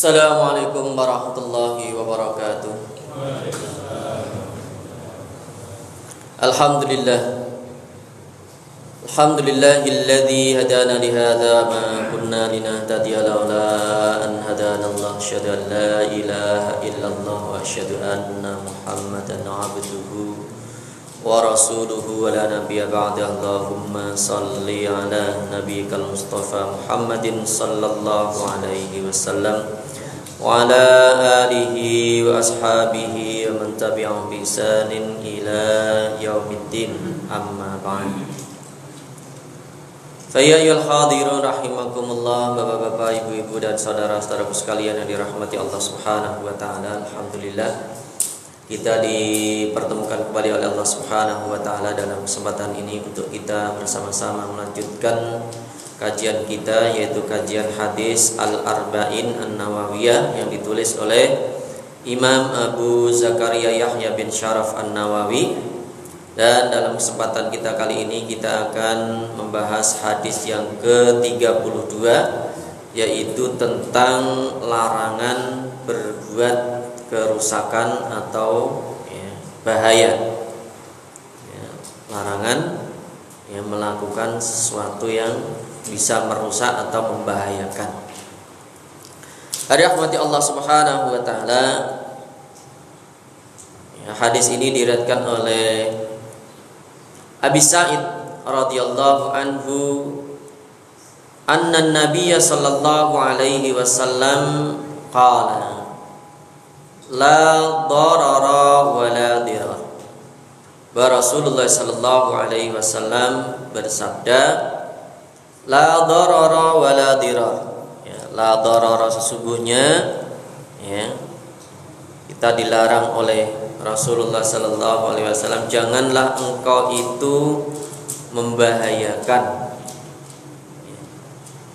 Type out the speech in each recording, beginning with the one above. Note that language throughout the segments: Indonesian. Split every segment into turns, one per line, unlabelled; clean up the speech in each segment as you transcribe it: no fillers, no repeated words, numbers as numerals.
Assalamualaikum warahmatullahi wabarakatuh. Alhamdulillah. Alhamdulillahilladzi hadana li hadza ma kunna linahtadiya laula an hadana Allah. Asyhadu an la ilaha illallah wa asyhadu anna Muhammadan abduhu wa rasuluhu wa la nabiyya ba'da. Allahumma salli ala nabiyyikal mustafa Muhammadin sallallahu alaihi wasallam wa ala alihi wa ashabihi wa man tabi'ahum bi ihsanin ila yaumiddin. Amma ba'd. Fa ya ayyuhal hadirun rahimakumullah, bapak-bapak, ibu-ibu dan saudara-saudaraku sekalian yang dirahmati Allah Subhanahu wa taala. Alhamdulillah kita dipertemukan kembali oleh Allah Subhanahu wa taala dalam kesempatan ini untuk kita bersama-sama melanjutkan kajian kita, yaitu kajian hadis Al-Arba'in An-Nawawiyah yang ditulis oleh Imam Abu Zakaria Yahya bin Syaraf An-Nawawi. Dan dalam kesempatan kita kali ini kita akan membahas hadis yang ke-32, yaitu tentang larangan berbuat kerusakan atau bahaya, larangan melakukan sesuatu yang bisa merusak atau membahayakan. Rahmati Allah Subhanahu wa taala. Hadis ini diriwayatkan oleh Abi Sa'id radhiyallahu anhu anna an-nabiy sallallahu alaihi wasallam qala la darara wa la dirar. Rasulullah sallallahu alaihi wasallam bersabda, la darara wa la dirar. La darara, sesungguhnya kita dilarang oleh Rasulullah sallallahu alaihi wasallam, janganlah engkau itu membahayakan.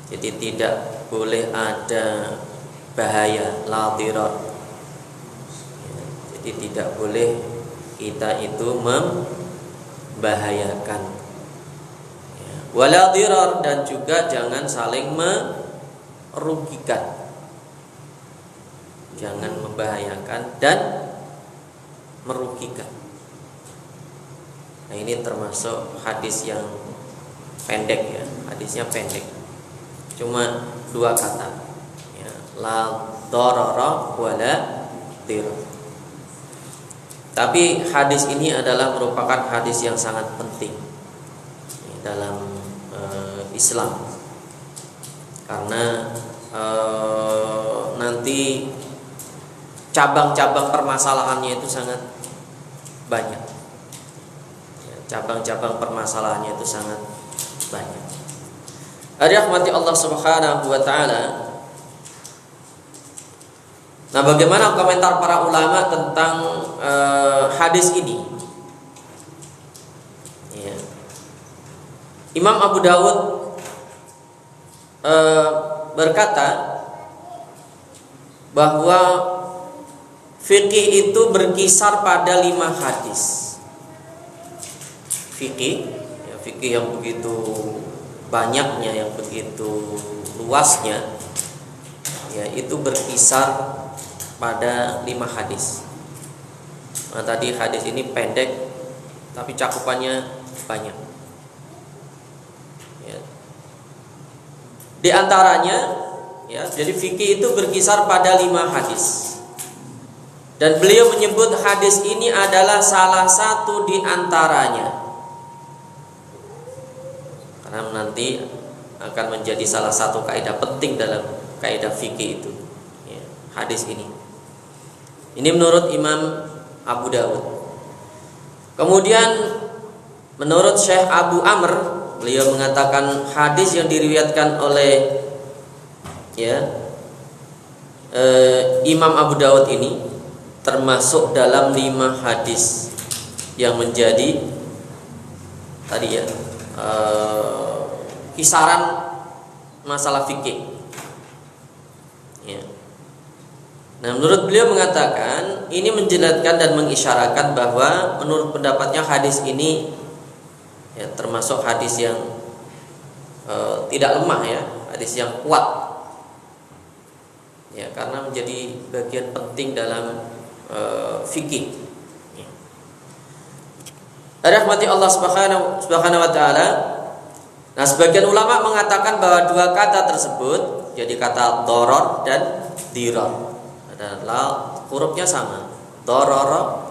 Jadi tidak boleh ada bahaya, la dirar. Jadi tidak boleh kita itu membahayakan. Wala dirar, dan juga jangan saling merugikan. Jangan membahayakan dan merugikan. Nah, ini termasuk hadis yang pendek ya. Hadisnya pendek, cuma 2 kata ya, la darara wala dirar. Tapi hadis ini adalah merupakan hadis yang sangat penting dalam Islam, karena nanti cabang-cabang permasalahannya itu sangat banyak. Cabang-cabang permasalahannya itu sangat banyak. Rahmati Allah Subhanahu wa taala. Nah, bagaimana komentar para ulama tentang hadis ini? Imam Abu Dawud berkata bahwa fikih itu berkisar pada 5 hadis. Fikih yang begitu banyaknya, yang begitu luasnya, itu berkisar pada 5 hadis. Nah, tadi hadis ini pendek tapi cakupannya banyak. Di antaranya jadi fikih itu berkisar pada 5 hadis. Dan beliau menyebut hadis ini adalah salah satu di antaranya, karena nanti akan menjadi salah satu kaidah penting dalam kaidah fikih itu. Hadis ini menurut Imam Abu Dawud. Kemudian menurut Syekh Abu Amr, beliau mengatakan hadis yang diriwayatkan oleh Imam Abu Dawud ini termasuk dalam 5 hadis yang menjadi tadi kisaran masalah fikih. Nah, menurut beliau mengatakan ini menjelaskan dan mengisyaratkan bahwa menurut pendapatnya hadis ini termasuk hadis yang tidak lemah, hadis yang kuat. ya, karena menjadi bagian penting dalam fikih. Rahmati Allah Subhanahu wa taala. Nah, sebagian ulama mengatakan bahwa dua kata tersebut, jadi kata doror dan diror, adalah hurufnya sama, doror,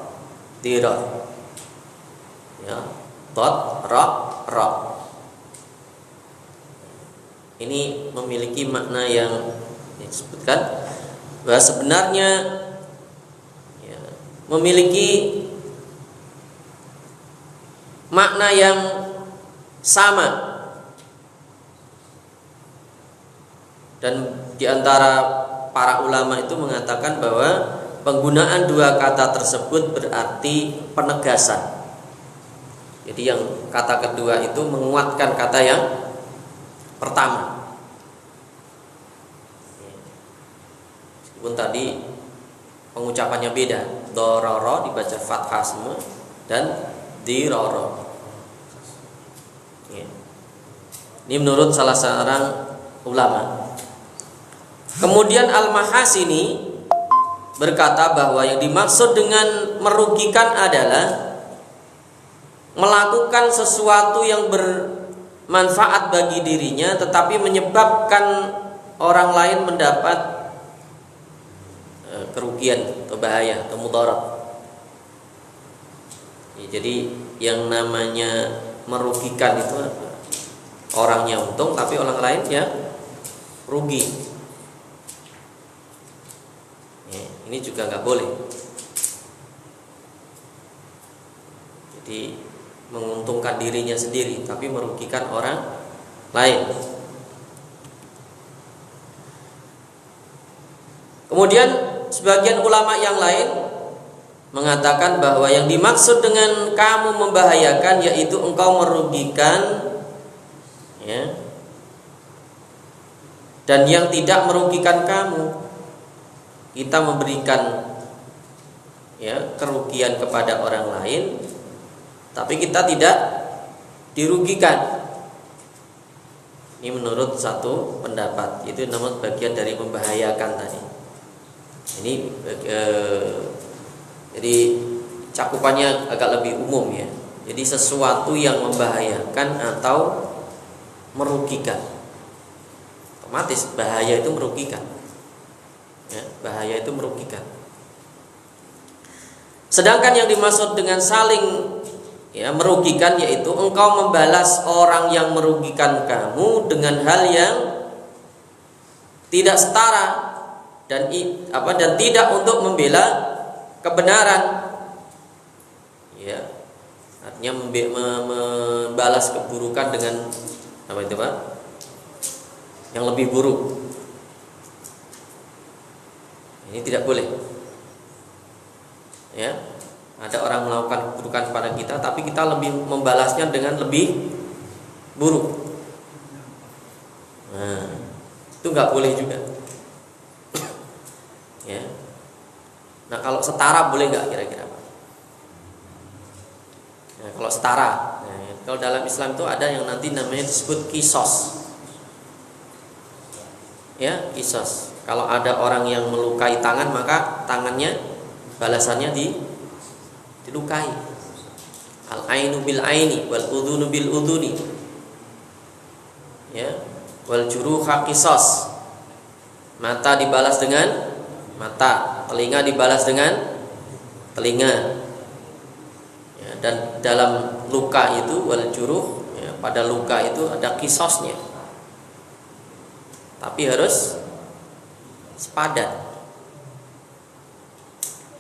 diror. Ya, dot, ra, ra. Ini memiliki makna yang disebutkan bahwa sebenarnya ya, memiliki makna yang sama, dan diantara para ulama itu mengatakan bahwa penggunaan dua kata tersebut berarti penegasan. Jadi yang kata kedua itu menguatkan kata yang pertama. Meskipun tadi pengucapannya beda, dororo dibaca fathah semua dan diroro. Ini menurut salah seorang ulama. Kemudian Al-Mahasini berkata bahwa yang dimaksud dengan merugikan adalah melakukan sesuatu yang bermanfaat bagi dirinya tetapi menyebabkan orang lain mendapat kerugian atau bahaya atau mudarat. Jadi yang namanya merugikan itu orangnya untung tapi orang lain ya rugi. Ini juga nggak boleh. Jadi menguntungkan dirinya sendiri tapi merugikan orang lain. Kemudian sebagian ulama yang lain mengatakan bahwa yang dimaksud dengan kamu membahayakan yaitu engkau merugikan, ya, dan yang tidak merugikan kamu. Kita memberikan ya kerugian kepada orang lain, tapi kita tidak dirugikan. Ini menurut satu pendapat, itu namun bagian dari membahayakan tadi. Ini jadi cakupannya agak lebih umum ya. Jadi sesuatu yang membahayakan atau merugikan. Otomatis bahaya itu merugikan. Ya, bahaya itu merugikan. Sedangkan yang dimaksud dengan saling ya merugikan yaitu engkau membalas orang yang merugikan kamu dengan hal yang tidak setara dan tidak untuk membela kebenaran. Ya, artinya membalas keburukan dengan apa itu Pak? Yang lebih buruk. Ini tidak boleh. Ya, ada orang melakukan keburukan pada kita, tapi kita lebih membalasnya dengan lebih buruk. Nah, itu nggak boleh juga. Ya. Nah, kalau setara boleh nggak kira-kira Pak? Nah, kalau setara, kalau dalam Islam itu ada yang nanti namanya disebut kisos. Ya, kisos. Kalau ada orang yang melukai tangan, maka tangannya balasannya dilukai. Al ainu bil aini wal udhunu bil udhuni. Ya, wal juruha qisas. Mata dibalas dengan mata, telinga dibalas dengan telinga. Ya, dan dalam luka itu wal juruh, ya, pada luka itu ada qisasnya. Tapi harus sepadan.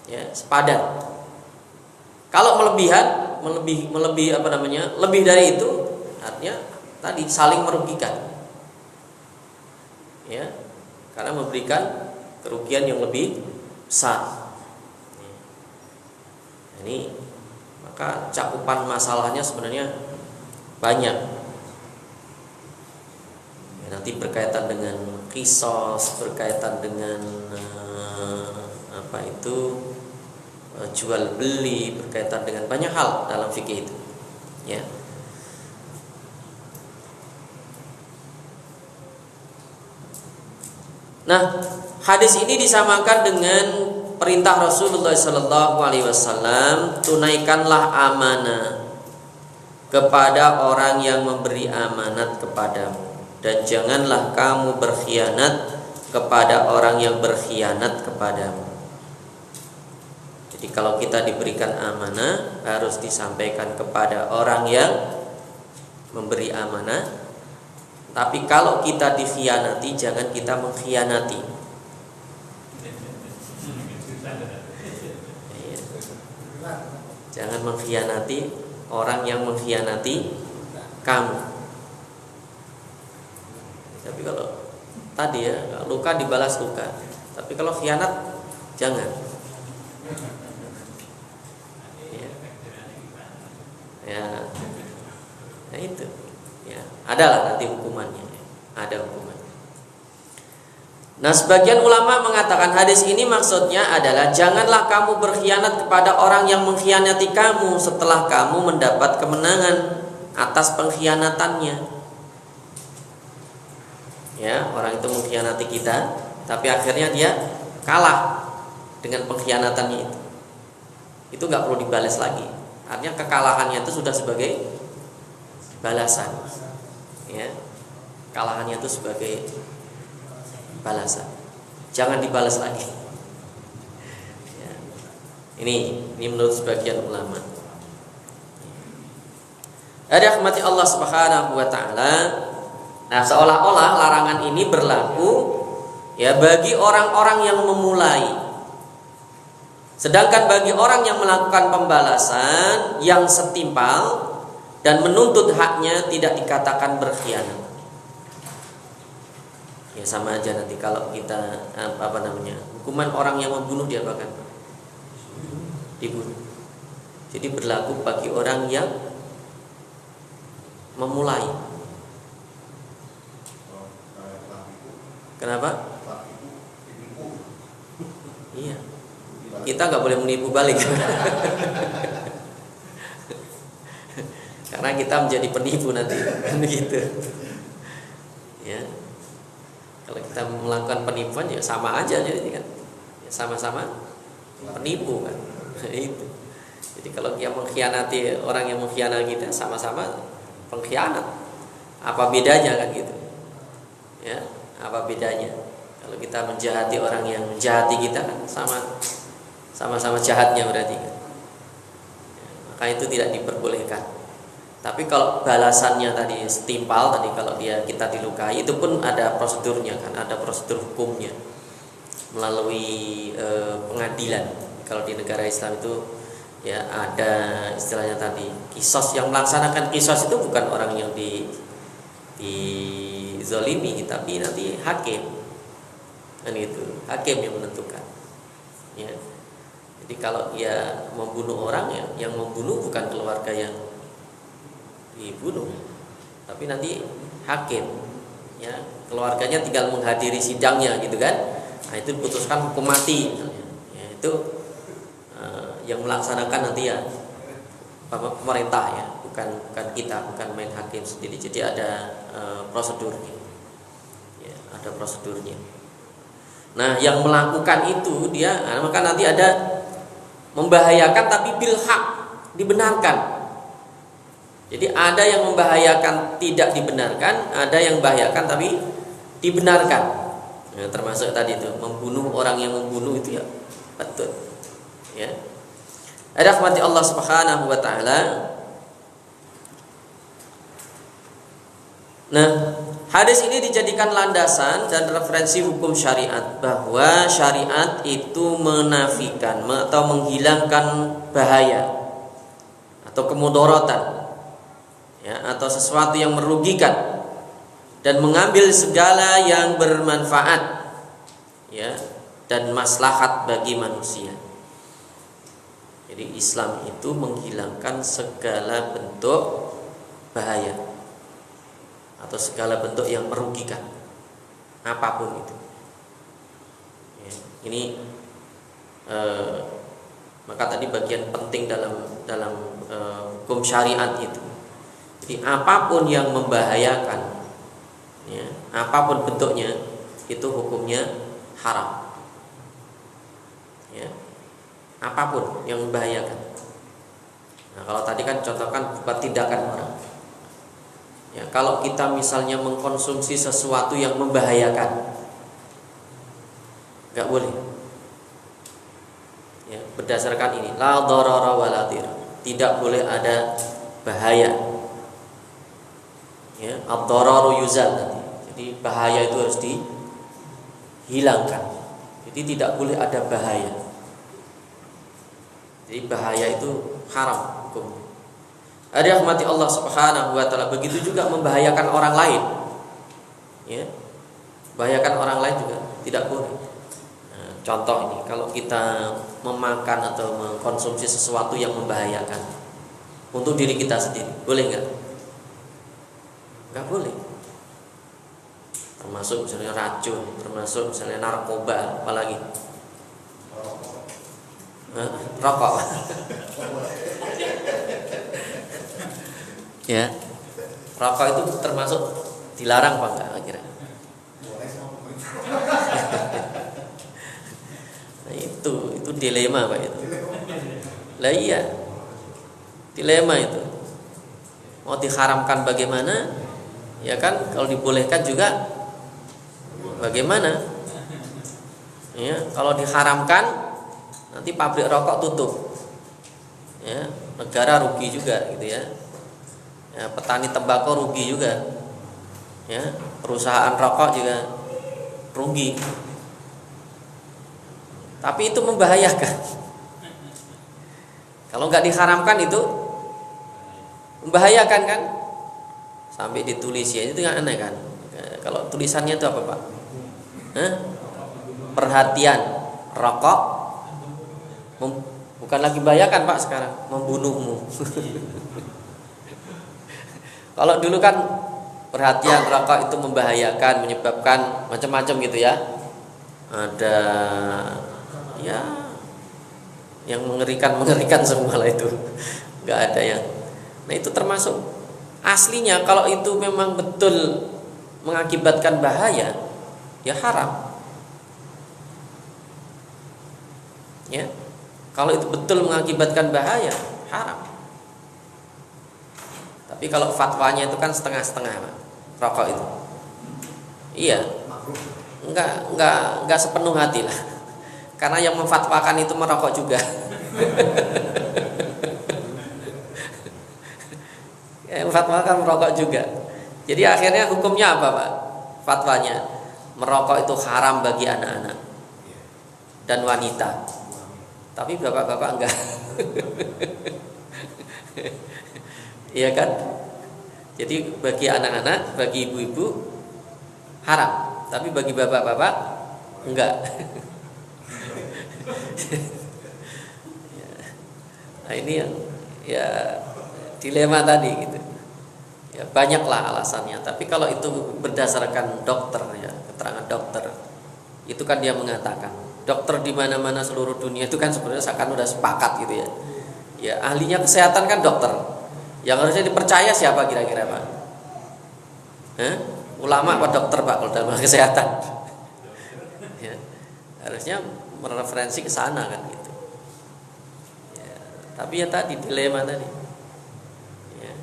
Ya, sepadan. Kalau melebihi apa namanya? Lebih dari itu, artinya tadi saling merugikan. Ya. Karena memberikan kerugian yang lebih besar. Ini maka cakupan masalahnya sebenarnya banyak. Ya, nanti berkaitan dengan kisos, berkaitan dengan jual beli, berkaitan dengan banyak hal dalam fikih itu. Ya. Nah, Hadis ini disamakan dengan perintah Rasulullah SAW, tunaikanlah amanah kepada orang yang memberi amanat kepadamu, dan janganlah kamu berkhianat kepada orang yang berkhianat kepadamu. Jadi kalau kita diberikan amanah, harus disampaikan kepada orang yang memberi amanah. Tapi kalau kita dikhianati, jangan kita mengkhianati. Jangan mengkhianati orang yang mengkhianati kamu. Tapi kalau tadi ya, luka dibalas luka. Tapi kalau khianat, jangan. Ya itu. Ya, adalah nanti hukumannya. Ada hukuman. Nah, sebagian ulama mengatakan hadis ini maksudnya adalah janganlah kamu berkhianat kepada orang yang mengkhianati kamu setelah kamu mendapat kemenangan atas pengkhianatannya. Ya, orang itu mengkhianati kita, tapi akhirnya dia kalah dengan pengkhianatannya itu. Itu nggak perlu dibalas lagi. Artinya kekalahannya itu sudah sebagai balasan. Ya, kekalahannya itu sebagai balasan. Jangan dibalas lagi. Ya. Ini menurut sebagian ulama. Ada rahmati Allah Subhanahu wa taala. Nah, seolah-olah larangan ini berlaku ya bagi orang-orang yang memulai. Sedangkan bagi orang yang melakukan pembalasan yang setimpal dan menuntut haknya tidak dikatakan berkhianat. Ya sama aja nanti kalau kita hukuman orang yang membunuh diapakan? Dibunuh. Jadi berlaku bagi orang yang memulai. Kenapa? Iya. Kita nggak boleh menipu balik. Karena kita menjadi penipu nanti, kan gitu. Ya. Kalau kita melakukan penipuan ya sama aja jadi kan. Ya, sama-sama penipu kan. Itu. Jadi kalau dia mengkhianati orang yang mengkhianati kita, sama-sama pengkhianat. Apa bedanya kan gitu? Ya, apa bedanya? Kalau kita menjahati orang yang menjahati kita kan sama-sama jahatnya berarti kan. Ya, maka itu tidak diperbolehkan. Tapi kalau balasannya tadi setimpal, tadi kalau kita dilukai, itu pun ada prosedurnya kan, ada prosedur hukumnya melalui pengadilan. Kalau di negara Islam itu ya ada istilahnya tadi kisos. Yang melaksanakan kisos itu bukan orang yang dizolimi, tapi nanti hakim kan itu, hakim yang menentukan. Ya. Jadi kalau dia membunuh orang ya, yang membunuh bukan keluarga yang dibunuh, tapi nanti hakim, ya keluarganya tinggal menghadiri sidangnya gitu kan. Nah itu diputuskan hukum mati misalnya. Ya, itu yang melaksanakan nanti ya pemerintah ya, bukan kita, bukan main hakim sendiri. Jadi ada prosedurnya, ya, ada prosedurnya. Nah yang melakukan itu dia, maka nanti ada membahayakan tapi bil haq, dibenarkan. Jadi ada yang membahayakan tidak dibenarkan, ada yang membahayakan tapi dibenarkan. Ya, termasuk tadi itu membunuh orang yang membunuh itu ya betul. Ya. Ada rahmati Allah Subhanahu wa taala. Nah, hadis ini dijadikan landasan dan referensi hukum syariat bahwa syariat itu menafikan atau menghilangkan bahaya atau kemudaratan. Ya, atau sesuatu yang merugikan dan mengambil segala yang bermanfaat ya dan maslahat bagi manusia. Jadi Islam itu menghilangkan segala bentuk bahaya atau segala bentuk yang merugikan apapun itu. Ya, ini maka tadi bagian penting dalam hukum syariat itu. Jadi apapun yang membahayakan, ya, apapun bentuknya, itu hukumnya haram. Ya. Apapun yang membahayakan. Nah, kalau tadi kan contohkan buat tindakan orang. Ya, kalau kita misalnya mengkonsumsi sesuatu yang membahayakan, nggak boleh. Ya, berdasarkan ini, la dharara wa la dirar. Tidak boleh ada bahaya. Ya, ad-dhararu yuzal nanti. Jadi bahaya itu harus dihilangkan. Jadi tidak boleh ada bahaya. Jadi bahaya itu haram hukum. Ada rahmati Allah Subhanahu wa taala, begitu juga membahayakan orang lain. Ya. Membahayakan orang lain juga tidak boleh. Nah, contoh ini, kalau kita memakan atau mengkonsumsi sesuatu yang membahayakan untuk diri kita sendiri, boleh enggak? Enggak boleh. Termasuk misalnya racun, termasuk misalnya narkoba, apalagi rokok. Ya, rokok itu termasuk dilarang apa enggak kira? Nah, itu dilema Pak itu. Lah iya, dilema itu. Mau diharamkan bagaimana? Ya kan, kalau dibolehkan juga bagaimana? Ya, kalau diharamkan nanti pabrik rokok tutup. Ya, negara rugi juga gitu ya. Ya, petani tembakau rugi juga. Ya, perusahaan rokok juga rugi. Tapi itu membahayakan. Kalau nggak diharamkan itu membahayakan kan? Sampai ditulis ya, itu kan aneh kan? Kalau tulisannya itu apa Pak? Perhatian, rokok bukan lagi membahayakan Pak sekarang, membunuhmu. Kalau dulu kan perhatian, rokok itu membahayakan, menyebabkan macam-macam gitu ya. Ada ya yang mengerikan semua lah itu. Enggak ada yang. Nah, itu termasuk aslinya kalau itu memang betul mengakibatkan bahaya, ya haram. Ya. Kalau itu betul mengakibatkan bahaya, haram. Tapi kalau fatwanya itu kan setengah-setengah, Pak. Rokok itu. Iya. Enggak sepenuh hati lah. Karena yang memfatwakan itu merokok juga. Yang memfatwakan merokok juga. Jadi akhirnya hukumnya apa, Pak? Fatwanya merokok itu haram bagi anak-anak dan wanita. Tapi bapak-bapak enggak. Iya kan? Jadi bagi anak-anak, bagi ibu-ibu haram, tapi bagi bapak-bapak enggak. Nah, ini yang ya dilema tadi gitu. Ya banyaklah alasannya, tapi kalau itu berdasarkan dokter ya, keterangan dokter, itu kan dia mengatakan, dokter di mana-mana seluruh dunia itu kan sebenarnya seakan udah sepakat gitu ya. Ya ahlinya kesehatan kan dokter. Yang harusnya dipercaya siapa kira-kira Pak? Ulama apa dokter Pak kalau dalam kesehatan? Ya, harusnya mereferensi ke sana kan gitu. Ya, tapi ya tadi dilema tadi. Ya.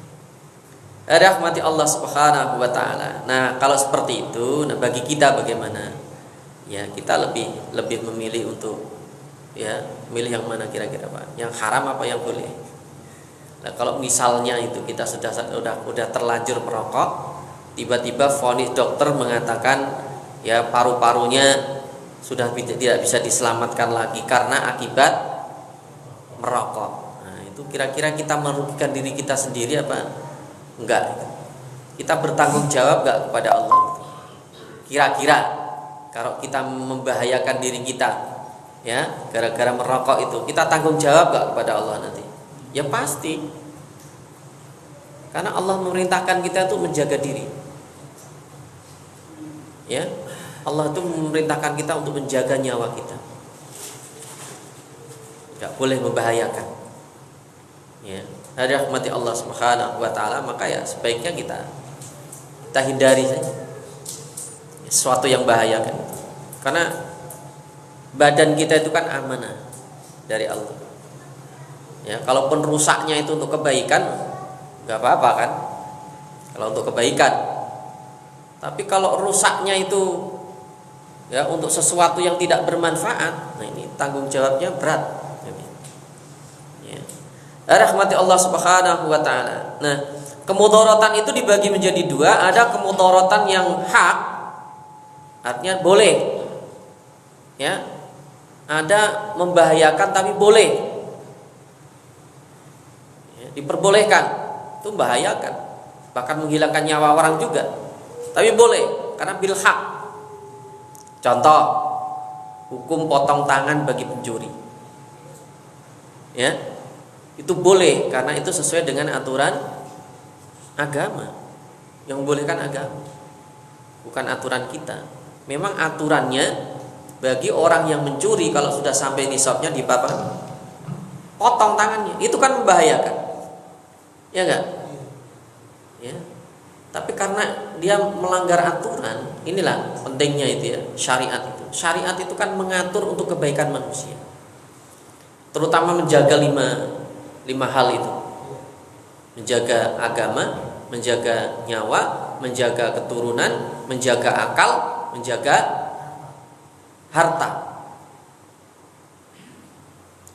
Rahmati Allah Subhanahu wa taala. Nah, kalau seperti itu, nah bagi kita bagaimana? Ya, kita lebih memilih untuk ya, milih yang mana kira-kira Pak? Yang haram apa yang boleh? Nah, kalau misalnya itu kita sudah terlanjur merokok, tiba-tiba vonis dokter mengatakan ya paru-parunya sudah tidak bisa diselamatkan lagi karena akibat merokok. Nah, itu kira-kira kita merugikan diri kita sendiri apa enggak? Kita bertanggung jawab enggak kepada Allah? Kira-kira kalau kita membahayakan diri kita ya gara-gara merokok itu, kita tanggung jawab enggak kepada Allah nanti? Ya pasti. Karena Allah memerintahkan kita untuk menjaga diri. Ya. Allah itu memerintahkan kita untuk menjaga nyawa kita. Tidak boleh membahayakan. Ya. Dari rahmati Allah Subhanahu wa taala, maka ya sebaiknya kita hindari saja sesuatu yang bahayakan. Karena badan kita itu kan amanah dari Allah. Ya, kalaupun rusaknya itu untuk kebaikan, nggak apa-apa kan? Kalau untuk kebaikan. Tapi kalau rusaknya itu ya untuk sesuatu yang tidak bermanfaat, nah ini tanggung jawabnya berat. Ya. Rahmati Allah Subhanahu wa taala. Nah, kemudaratan itu dibagi menjadi dua. Ada kemudaratan yang hak, artinya boleh. Ya. Ada membahayakan tapi boleh. Diperbolehkan, itu membahayakan, bahkan menghilangkan nyawa orang juga, tapi boleh karena bil haq. Contoh, hukum potong tangan bagi pencuri, ya itu boleh karena itu sesuai dengan aturan agama, yang membolehkan agama, bukan aturan kita. Memang aturannya bagi orang yang mencuri kalau sudah sampai nisabnya potong tangannya, itu kan membahayakan. Ya enggak? Ya. Tapi karena dia melanggar aturan, inilah pentingnya itu ya, syariat itu. Syariat itu kan mengatur untuk kebaikan manusia. Terutama menjaga lima hal itu. Menjaga agama, menjaga nyawa, menjaga keturunan, menjaga akal, menjaga harta.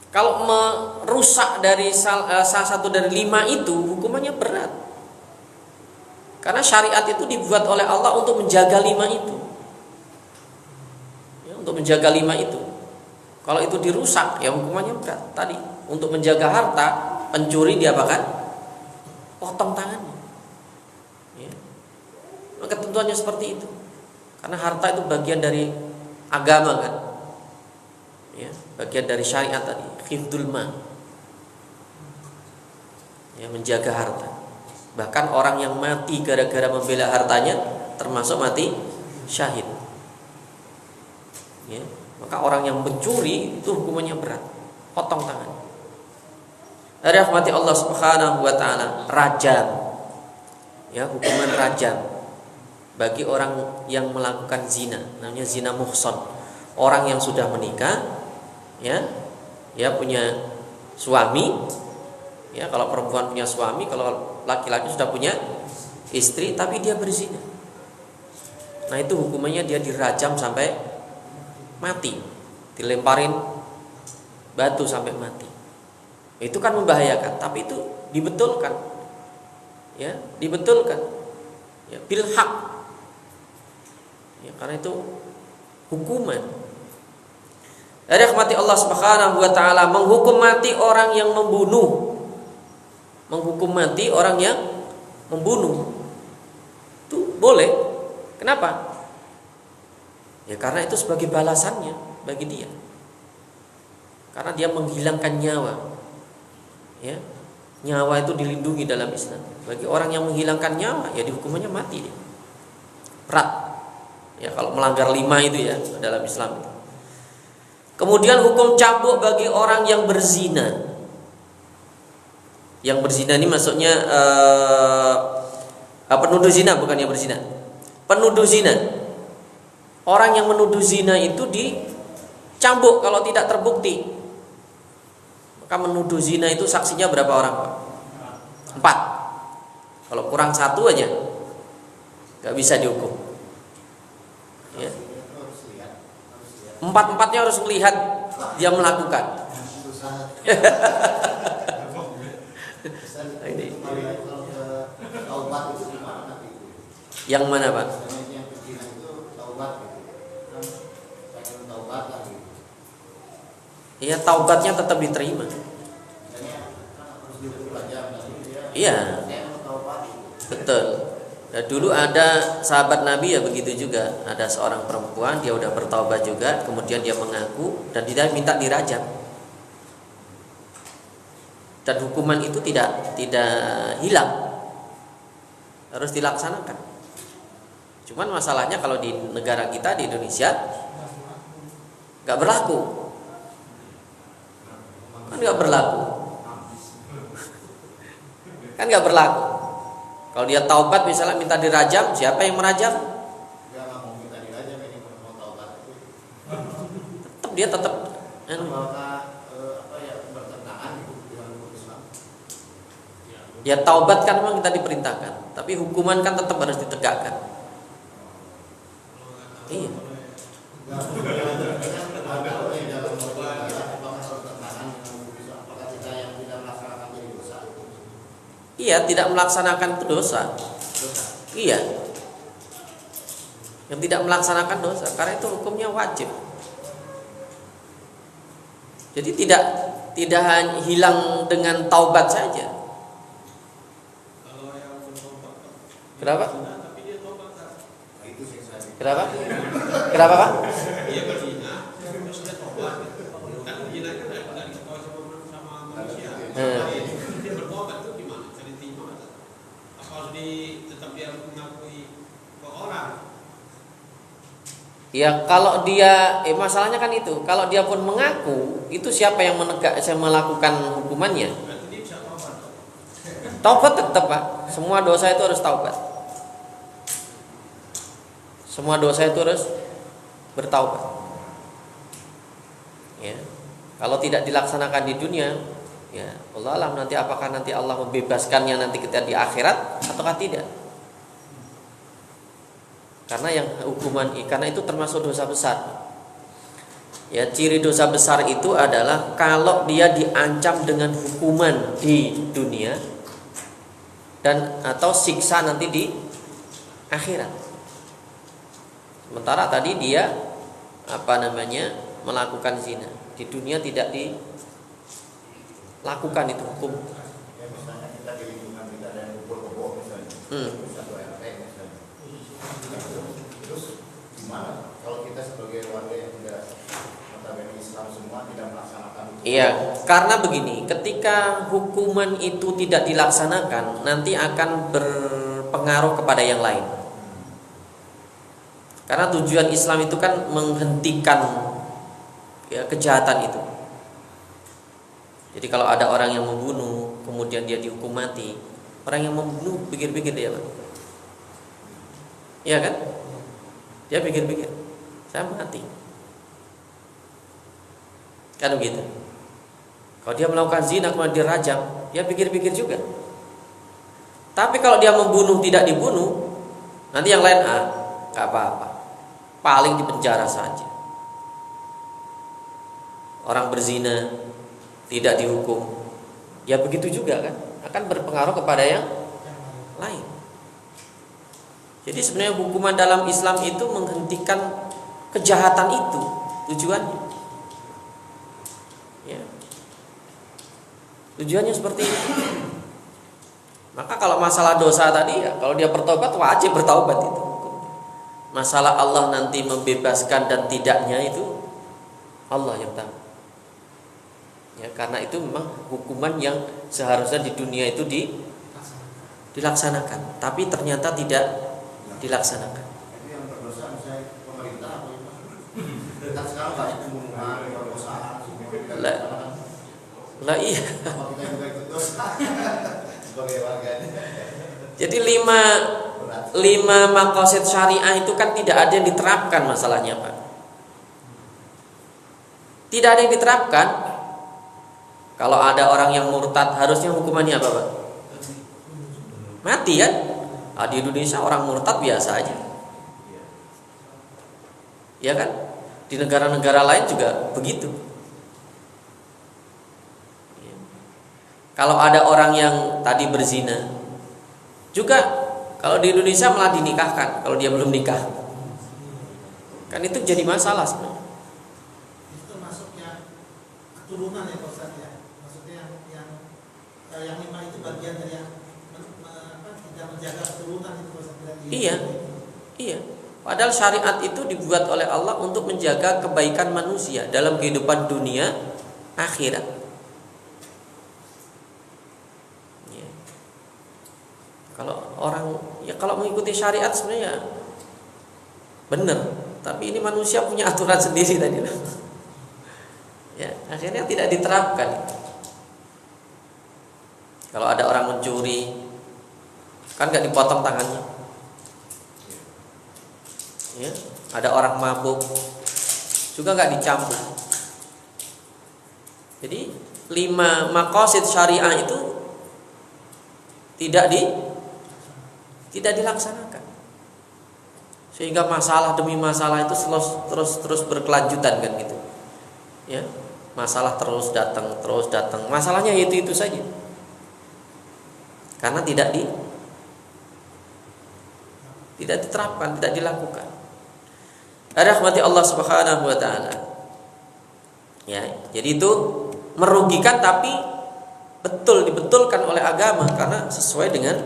Kalau merusak dari salah satu dari 5 itu, hukumannya berat. Karena syariat itu dibuat oleh Allah untuk menjaga 5 itu. Ya, untuk menjaga 5 itu. Kalau itu dirusak, ya hukumannya berat. Tadi untuk menjaga harta, pencuri diapakan? Potong tangannya. Ya. Maka ketentuannya seperti itu. Karena harta itu bagian dari agama kan. Ya, bagian dari syariat tadi, hifdzul mal. Ya, menjaga harta. Bahkan orang yang mati gara-gara membela hartanya termasuk mati syahid. Ya, maka orang yang mencuri itu hukumannya berat, potong tangan. Rahmati Allah Subhanahu wa taala, rajam. Ya, hukuman rajam bagi orang yang melakukan zina, namanya zina muhsan. Orang yang sudah menikah, ya, dia punya suami, ya kalau perempuan punya suami, kalau laki-laki sudah punya istri, tapi dia berzina. Nah itu hukumannya dia dirajam sampai mati, dilemparin batu sampai mati. Itu kan membahayakan, tapi itu dibetulkan, ya dibetulkan, ya bil haq, ya karena itu hukuman. Rahmati Allah Subhanahu wa taala, menghukum mati orang yang membunuh. Menghukum mati orang yang membunuh. Itu boleh. Kenapa? Ya karena itu sebagai balasannya bagi dia. Karena dia menghilangkan nyawa. Ya. Nyawa itu dilindungi dalam Islam. Bagi orang yang menghilangkan nyawa, ya dihukumannya mati dia. Berat. Ya kalau melanggar 5 itu ya dalam Islam itu. Kemudian hukum cambuk bagi orang yang berzina. Yang berzina ini maksudnya penuduh zina, bukan yang berzina. Penuduh zina. Orang yang menuduh zina itu dicambuk kalau tidak terbukti. Maka menuduh zina itu saksinya berapa orang, Pak? 4. Kalau kurang 1 aja nggak bisa dihukum. Ya. 4-4-nya harus melihat dia melakukan. Yang mana Pak? Iya, taubatnya tetap diterima. Iya, betul. Nah, dulu ada sahabat Nabi ya begitu juga. Ada seorang perempuan, dia udah bertaubat juga, kemudian dia mengaku dan dia minta dirajam. Dan hukuman itu tidak hilang, harus dilaksanakan. Cuman masalahnya kalau di negara kita, di Indonesia, nggak berlaku, kan nggak berlaku, kan nggak berlaku. Kalau dia taubat misalnya minta dirajam, siapa yang merajam? Tetap dia tetap ya taubat kan memang kita diperintahkan, tapi hukuman kan tetap harus ditegakkan. Iya. Iya, tidak melaksanakan itu dosa. Iya. Yang tidak melaksanakan dosa, karena itu hukumnya wajib. Jadi tidak hanya hilang dengan taubat saja. Kenapa? Kenapa? Kenapa, Pak? Ya kalau dia masalahnya kan itu, kalau dia pun mengaku, itu siapa yang melakukan hukumannya? Taubat tetap, Pak. Semua dosa itu harus taubat. Semua dosa itu harus bertaubat. Ya. Kalau tidak dilaksanakan di dunia, ya Allah alam nanti apakah nanti Allah membebaskannya nanti kita di akhirat ataukah tidak? Karena itu termasuk dosa besar. Ya, ciri dosa besar itu adalah kalau dia diancam dengan hukuman di dunia dan atau siksa nanti di akhirat. Sementara tadi dia melakukan zina, di dunia tidak dilakukan itu hukum.
Ya, misalnya kita di lingkungan kita ada yang kumpul-kumpul misalnya. Terus gimana kalau kita sebagai warga yang tidak notabene Islam semua tidak melaksanakan itu?
Iya, karena begini, ketika hukuman itu tidak dilaksanakan, nanti akan berpengaruh kepada yang lain. Karena tujuan Islam itu kan menghentikan kejahatan itu. Jadi kalau ada orang yang membunuh, kemudian dia dihukum mati, orang yang membunuh pikir-pikir dia, Pak. Iya kan? Dia pikir-pikir, saya mati. Kan begitu. Kalau dia melakukan zina kemudian dirajam, dia pikir-pikir juga. Tapi kalau dia membunuh tidak dibunuh, nanti yang lain nggak apa-apa, paling dipenjara saja. Orang berzina tidak dihukum, ya begitu juga kan, akan berpengaruh kepada yang lain. Jadi sebenarnya hukuman dalam Islam itu menghentikan kejahatan itu tujuannya. Ya. Tujuannya seperti itu. Maka kalau masalah dosa tadi ya, kalau dia bertobat wajib bertaubat itu. Masalah Allah nanti membebaskan dan tidaknya itu Allah yang tahu. Ya, karena itu memang hukuman yang seharusnya di dunia itu dilaksanakan, tapi ternyata tidak dilaksanakan.
Itu yang berdosa misalnya pemerintah apa itu? Kan sekarang banyak pembunuhan, perkosaan semua.
Lah iya.
Apa kita juga ikut dosa sebagai warganya?
Jadi lima maqasid syariah itu kan tidak ada yang diterapkan masalahnya, Pak. Tidak ada yang diterapkan. Kalau ada orang yang murtad harusnya hukumannya apa, Pak? Mati kan? Di Indonesia orang murtad biasa aja. Ya kan? Di negara-negara lain juga begitu. Kalau ada orang yang tadi berzina, juga kalau di Indonesia malah dinikahkan kalau dia belum nikah. Kan itu jadi masalah sebenarnya.
Itu masuknya keturunan ya Pak Ustaz ya. Maksudnya yang lima itu bagian dari yang tidak menjaga keturunan itu Pak Ustaz.
Iya. Padahal syariat itu dibuat oleh Allah untuk menjaga kebaikan manusia dalam kehidupan dunia akhirat. Kalau mengikuti syariat sebenarnya benar, tapi ini manusia punya aturan sendiri tadi. Ya, akhirnya tidak diterapkan. Kalau ada orang mencuri, kan nggak dipotong tangannya. Ya, ada orang mabuk, juga nggak dicambuk. Jadi 5 maqasid syariah itu tidak dilaksanakan. Sehingga masalah demi masalah itu terus berkelanjutan kan gitu. Ya. Masalah terus datang. Masalahnya itu saja. Karena tidak diterapkan, tidak dilakukan. Rahmati Allah Subhanahu wa taala. Ya, jadi itu merugikan tapi dibetulkan oleh agama karena sesuai dengan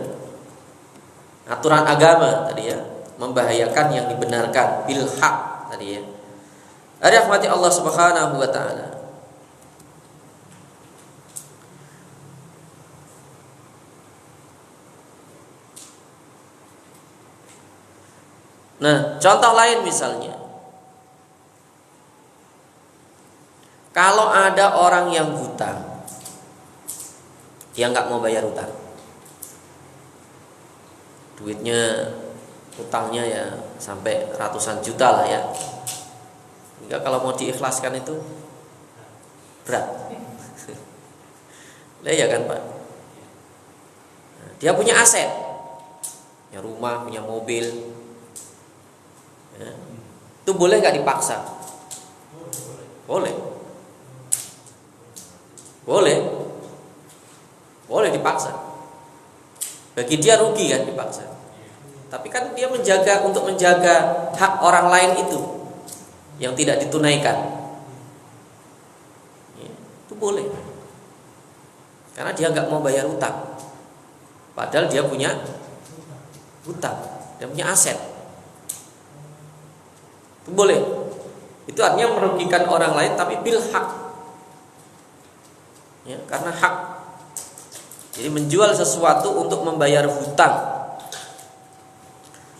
aturan agama tadi ya, membahayakan yang dibenarkan bil haq tadi ya. Rahmati Allah Subhanahu wa taala. Nah, contoh lain misalnya, kalau ada orang yang hutang, dia nggak mau bayar hutang, duitnya, hutangnya ya sampai ratusan juta lah ya, hingga kalau mau diikhlaskan itu berat, lah ya kan Pak? Dia punya aset, punya rumah, punya mobil. Ya. Itu boleh nggak dipaksa? Boleh dipaksa. Bagi dia rugi kan dipaksa. Tapi kan dia untuk menjaga hak orang lain itu yang tidak ditunaikan. Ya, itu boleh. Karena dia nggak mau bayar hutang. Padahal dia punya hutang, dia punya aset. Itu boleh. Itu artinya merugikan orang lain tapi bil hak. Ya, karena hak. Jadi menjual sesuatu untuk membayar hutang.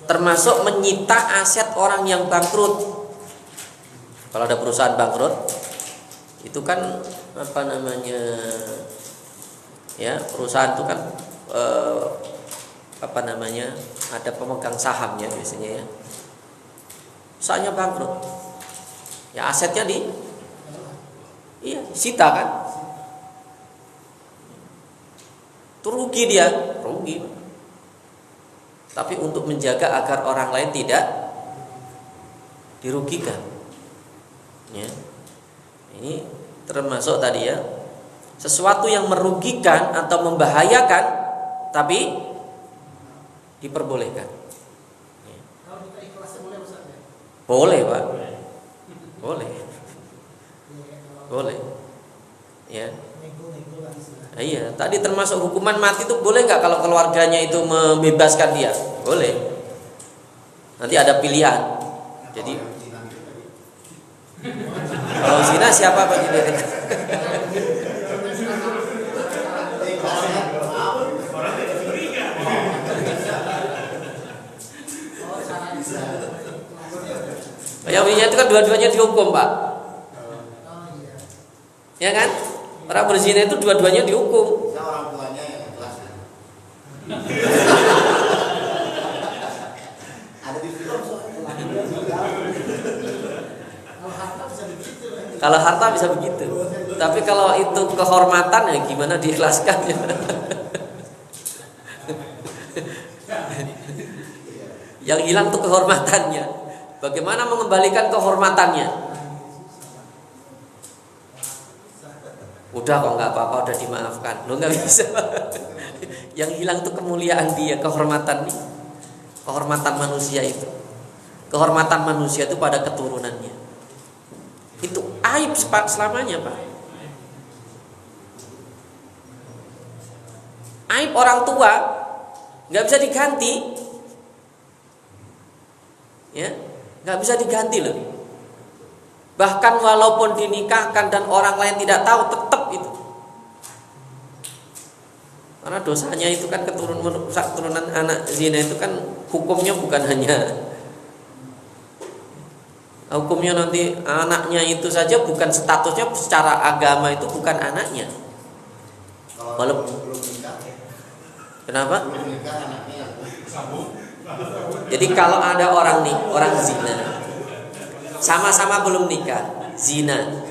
Termasuk menyita aset orang yang bangkrut. Kalau ada perusahaan bangkrut, itu kan ya, perusahaan itu kan ada pemegang sahamnya biasanya ya. Usahanya bangkrut, ya asetnya disita kan, itu rugi dia, tapi untuk menjaga agar orang lain tidak dirugikan, ya. Ini termasuk tadi ya, sesuatu yang merugikan atau membahayakan, tapi diperbolehkan. Boleh Pak, boleh, ya. Iya, tadi termasuk hukuman mati itu boleh nggak kalau keluarganya itu membebaskan dia? Boleh. Nanti ada pilihan. Jadi kalau zina siapa Pak jadi? Yang punya itu kan dua-duanya dihukum Pak. Ya kan? Orang berzina itu dua-duanya dihukum.
Orang tuanya yang ikhlas. Ada di film
Kalau harta bisa begitu. Tapi kalau itu kehormatan ya gimana diikhlaskannya? Yang hilang tuh kehormatannya. Bagaimana mengembalikan kehormatannya? Udah kok nggak apa-apa, udah dimaafkan. Lo nggak bisa. Yang hilang tuh kemuliaan dia, kehormatan nih, kehormatan manusia itu. Kehormatan manusia itu pada keturunannya. Itu aib selamanya Pak. Aib orang tua nggak bisa diganti, ya. Nggak bisa diganti loh. Bahkan walaupun dinikahkan dan orang lain tidak tahu, tetap itu. Karena dosanya itu kan keturunan anak zina itu kan hukumnya bukan hanya hukumnya nanti anaknya itu saja, bukan statusnya secara agama itu bukan anaknya. Walaupun
belum nikah.
Kenapa?
Belum nikah anaknya.
Jadi kalau ada orang zina, sama-sama belum nikah, zina.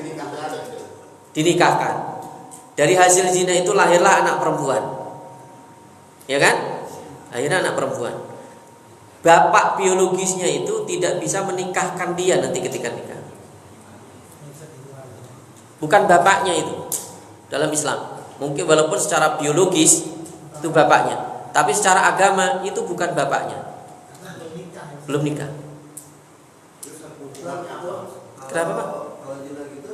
dinikahkan. Dari hasil zina itu lahirlah anak perempuan. Ya kan? Akhirnya anak perempuan. Bapak biologisnya itu tidak bisa menikahkan dia nanti ketika nikah. Bukan bapaknya itu dalam Islam. Mungkin walaupun secara biologis itu bapaknya, tapi secara agama itu bukan bapaknya. Belum nikah. Kenapa, Pak?
Kalau zina gitu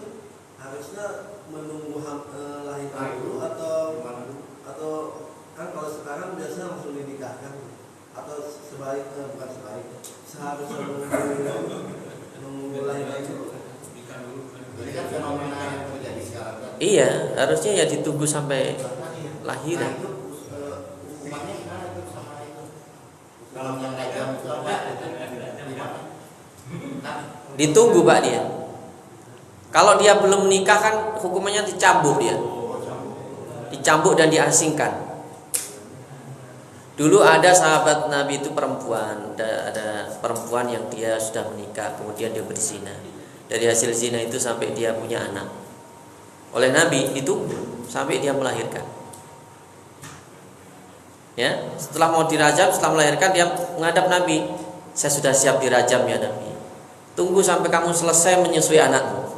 harusnya menunggu lahirkan dulu atau kan kalau sekarang biasanya langsung dinikahkan atau sebaliknya, bukan sebaliknya, seharusnya menunggu lahirkan dulu.
Ini kan fenomena yang terjadi sekarang kan.
Iya, harusnya ya ditunggu sampai lahiran.
Nah, itu hukumannya gimana itu sama itu? Kalau yang rajam itu apa? Gimana? Nah,
Ditunggu, Pak, dia. Kalau dia belum menikah kan hukumannya dicambuk dia. Dicambuk dan diasingkan. Dulu ada sahabat Nabi itu perempuan, ada perempuan yang dia sudah menikah, kemudian dia berzina. Dari hasil zina itu sampai dia punya anak. Oleh Nabi ditunggu sampai dia melahirkan. Ya, setelah mau dirajam, setelah melahirkan dia menghadap Nabi, "Saya sudah siap dirajam ya Nabi. Tunggu sampai kamu selesai menyusui anakmu."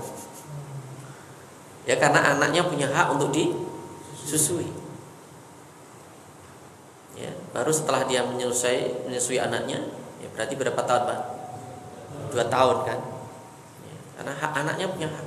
Ya, karena anaknya punya hak untuk disusui. Ya, baru setelah dia menyusui anaknya, ya berarti berapa tahun, Pak? 2 tahun kan? Ya, karena hak anaknya punya hak.